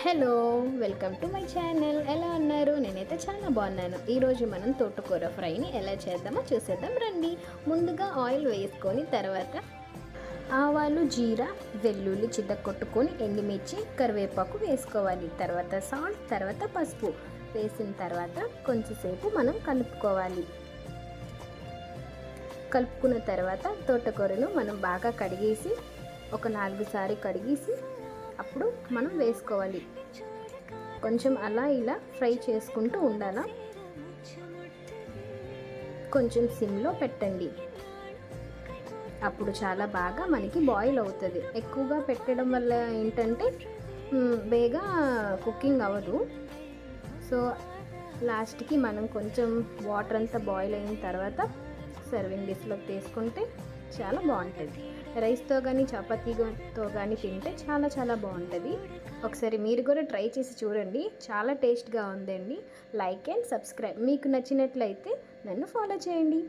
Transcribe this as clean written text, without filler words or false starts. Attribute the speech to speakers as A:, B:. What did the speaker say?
A: Hello, welcome to my channel. ఎలా ఉన్నారు? నేనైతే చాలా బాగున్నాను. ఈరోజు మనం తోటకూర ఫ్రైని ఎలా చేద్దామో చూసేద్దాం రండి. ముందుగా ఆయిల్ వేసుకొని తర్వాత ఆవాలు, జీరా, వెల్లుల్లి కొట్టుకొని ఎండుమిర్చి, కరివేపాకు వేసుకోవాలి. తర్వాత సాల్ట్, తర్వాత పసుపు వేసిన తర్వాత కొంచెంసేపు మనం కలుపుకోవాలి. కలుపుకున్న తర్వాత తోటకూరను మనం బాగా కడిగేసి ఒక 4 సార్లు కడిగేసి అప్పుడు మనం వేసుకోవాలి. కొంచెం అలా ఇలా ఫ్రై చేసుకుంటూ ఉండాలా. కొంచెం సిమ్లో పెట్టండి. అప్పుడు చాలా బాగా మనకి బాయిల్ అవుతుంది. ఎక్కువగా పెట్టడం వల్ల ఏంటంటే బేగా కుకింగ్ అవ్వదు. సో లాస్ట్కి మనం కొంచెం వాటర్ అంతా బాయిల్ అయిన తర్వాత సర్వింగ్ డిష్లోకి తీసుకుంటే చాలా బాగుంటుంది. రైస్తో కానీ చపాతీతో కానీ తింటే చాలా చాలా బాగుంటుంది. ఒకసారి మీరు కూడా ట్రై చేసి చూడండి, చాలా టేస్ట్గా ఉందండి. Like and subscribe. మీకు నచ్చినట్లయితే నన్ను ఫాలో చేయండి.